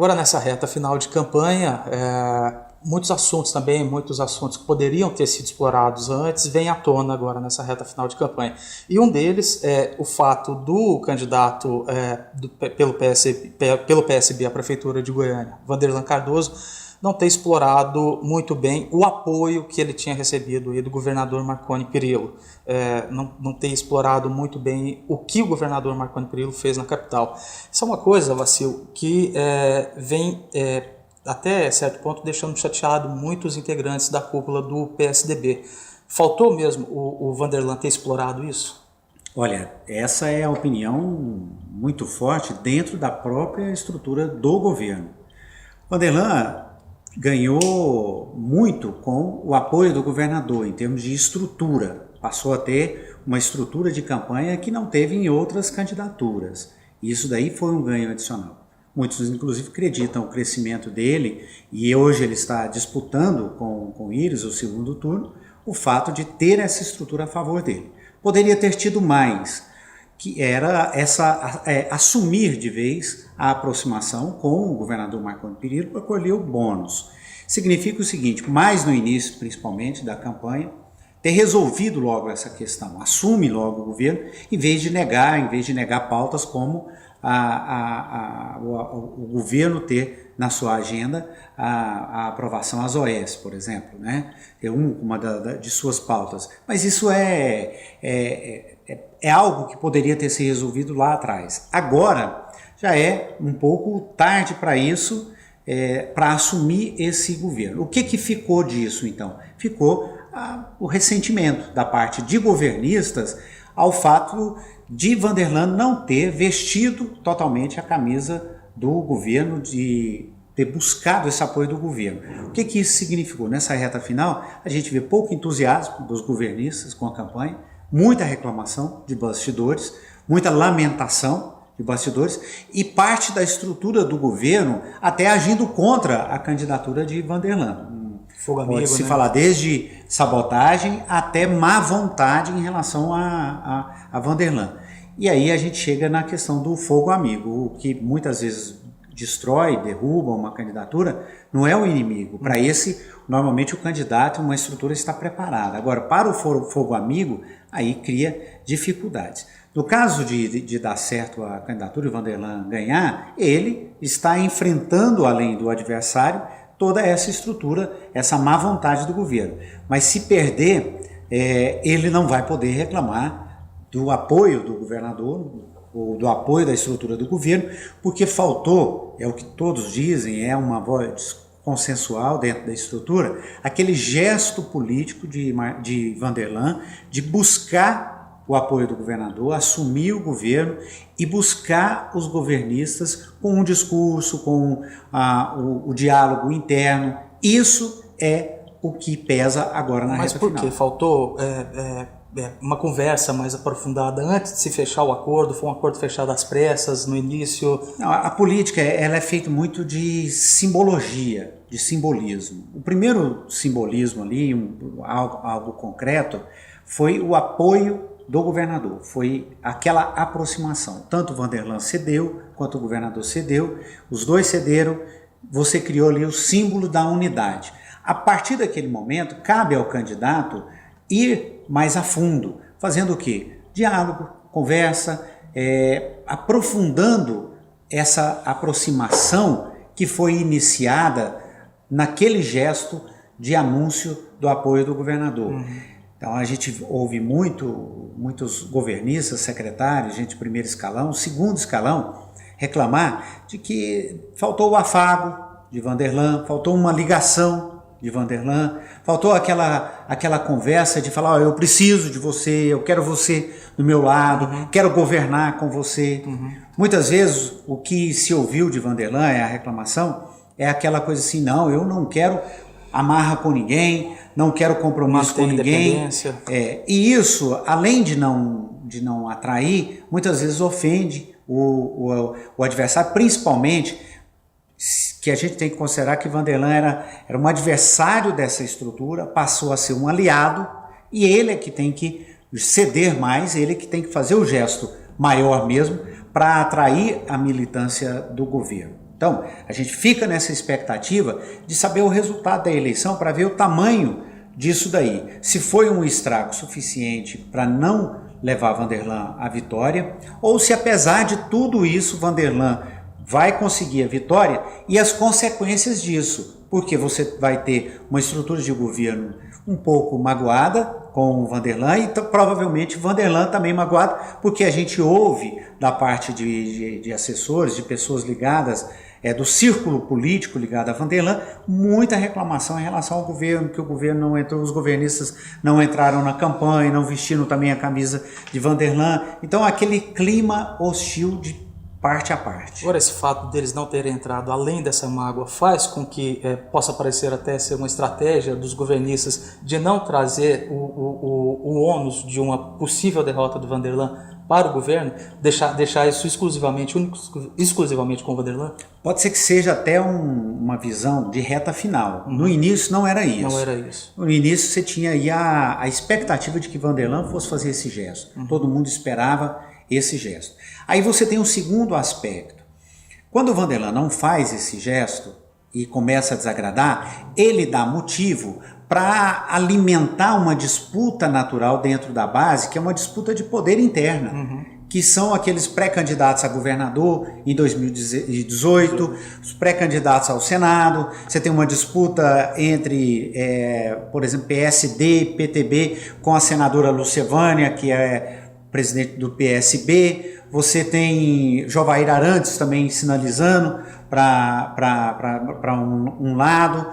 Agora, nessa reta final de campanha, muitos assuntos que poderiam ter sido explorados antes, vêm à tona agora nessa reta final de campanha. E um deles é o fato do candidato pelo PSB à Prefeitura de Goiânia, Wanderlan Cardoso, não ter explorado muito bem o apoio que ele tinha recebido aí do governador Marconi Perillo. Não ter explorado muito bem o que o governador Marconi Perillo fez na capital. Isso é uma coisa, Vacil, que vem até certo ponto deixando chateado muitos integrantes da cúpula do PSDB. Faltou mesmo o Wanderlan ter explorado isso? Olha, essa é a opinião muito forte dentro da própria estrutura do governo. Wanderlan ganhou muito com o apoio do governador em termos de estrutura. Passou a ter uma estrutura de campanha que não teve em outras candidaturas. Isso daí foi um ganho adicional. Muitos, inclusive, acreditam o crescimento dele, e hoje ele está disputando com o Íris o segundo turno, o fato de ter essa estrutura a favor dele. Poderia ter tido mais, que era assumir de vez a aproximação com o governador Marconi Perillo para colher o bônus. Significa o seguinte, mais no início, principalmente, da campanha, ter resolvido logo essa questão, assume logo o governo, em vez de negar pautas como o governo ter na sua agenda a aprovação às OS, por exemplo, né? É uma de suas pautas. Mas isso é algo que poderia ter sido resolvido lá atrás. Agora já é um pouco tarde para isso, para assumir esse governo. O que ficou disso, então? Ficou o ressentimento da parte de governistas ao fato de Wanderlan não ter vestido totalmente a camisa do governo, de ter buscado esse apoio do governo. O que isso significou? Nessa reta final, a gente vê pouco entusiasmo dos governistas com a campanha, muita reclamação de bastidores, muita lamentação de bastidores e parte da estrutura do governo até agindo contra a candidatura de Wanderlan. Pode-se falar desde sabotagem até má vontade em relação a Wanderlan. E aí a gente chega na questão do fogo amigo, o que muitas vezes destrói, derruba uma candidatura, não é o inimigo. Para esse, normalmente o candidato, uma estrutura está preparada. Agora, para o fogo amigo, aí cria dificuldades. No caso de dar certo a candidatura e Wanderlan ganhar, ele está enfrentando, além do adversário, toda essa estrutura, essa má vontade do governo. Mas se perder, ele não vai poder reclamar do apoio do governador, ou do apoio da estrutura do governo, porque faltou, é o que todos dizem, é uma voz consensual dentro da estrutura, aquele gesto político de Wanderlan de buscar o apoio do governador, assumir o governo e buscar os governistas com um discurso, com o diálogo interno. Isso é o que pesa agora na reta final. Mas por que faltou uma conversa mais aprofundada antes de se fechar o acordo? Foi um acordo fechado às pressas, no início? Não, a política ela é feita muito de simbologia, de simbolismo. O primeiro simbolismo ali, algo concreto, foi o apoio do governador, foi aquela aproximação. Tanto o Wanderlan cedeu, quanto o governador cedeu, os dois cederam, você criou ali o símbolo da unidade. A partir daquele momento, cabe ao candidato ir mais a fundo, fazendo o quê? Diálogo, conversa, aprofundando essa aproximação que foi iniciada naquele gesto de anúncio do apoio do governador. Então a gente ouve muitos governistas, secretários, gente de primeiro escalão, segundo escalão, reclamar de que faltou o afago de Wanderlan, faltou uma ligação de Wanderlan, faltou aquela conversa de falar, eu preciso de você, eu quero você do meu lado, quero governar com você. Muitas vezes o que se ouviu de Wanderlan, a reclamação, é aquela coisa assim, não, eu não quero amarra com ninguém, não quero compromisso com ninguém. E isso, além de não atrair, muitas vezes ofende o adversário, principalmente que a gente tem que considerar que Wanderlan era um adversário dessa estrutura, passou a ser um aliado, e ele é que tem que ceder mais, ele é que tem que fazer o gesto maior mesmo para atrair a militância do governo. Então, a gente fica nessa expectativa de saber o resultado da eleição para ver o tamanho disso daí. Se foi um estrago suficiente para não levar Vanderlan à vitória, ou se apesar de tudo isso, Vanderlan vai conseguir a vitória e as consequências disso, porque você vai ter uma estrutura de governo um pouco magoada com o Vanderlan e provavelmente Vanderlan também magoado, porque a gente ouve da parte de assessores, de pessoas ligadas, do círculo político ligado a Vanderlan, muita reclamação em relação ao governo, que o governo não entrou, os governistas não entraram na campanha, não vestiram também a camisa de Vanderlan. Então aquele clima hostil de parte a parte. Agora, esse fato deles não terem entrado além dessa mágoa faz com que possa parecer até ser uma estratégia dos governistas de não trazer o ônus de uma possível derrota do Vanderlan para o governo, deixar isso exclusivamente com o Vanderlan? Pode ser que seja até uma visão de reta final. No início não era isso. Não era isso. No início você tinha aí a expectativa de que Vanderlan fosse fazer esse gesto. Todo mundo esperava esse gesto. Aí você tem um segundo aspecto. Quando o Vanderlan não faz esse gesto e começa a desagradar, ele dá motivo para alimentar uma disputa natural dentro da base, que é uma disputa de poder interna, que são aqueles pré-candidatos a governador em 2018, os pré-candidatos ao Senado. Você tem uma disputa entre, por exemplo, PSD e PTB com a senadora Lucevânia, que é presidente do PSB. Você tem Jovair Arantes também sinalizando para um lado,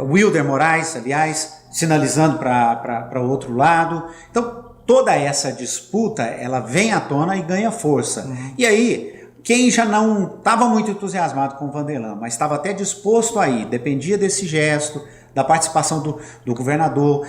Wilder Moraes, aliás, sinalizando para outro lado. Então, toda essa disputa, ela vem à tona e ganha força. E aí, quem já não estava muito entusiasmado com o Vanderlan, mas estava até disposto a ir, dependia desse gesto, da participação do governador,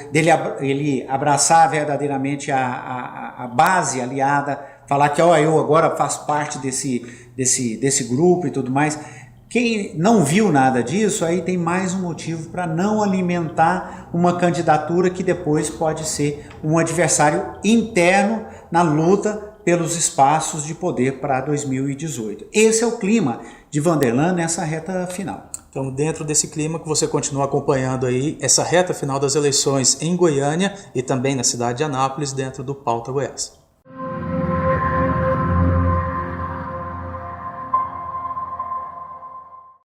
ele abraçar verdadeiramente a base aliada, falar que eu agora faço parte desse grupo e tudo mais. Quem não viu nada disso, aí tem mais um motivo para não alimentar uma candidatura que depois pode ser um adversário interno na luta pelos espaços de poder para 2018. Esse é o clima de Vanderlan nessa reta final. Então, dentro desse clima que você continua acompanhando aí, essa reta final das eleições em Goiânia e também na cidade de Anápolis, dentro do Pauta Goiás.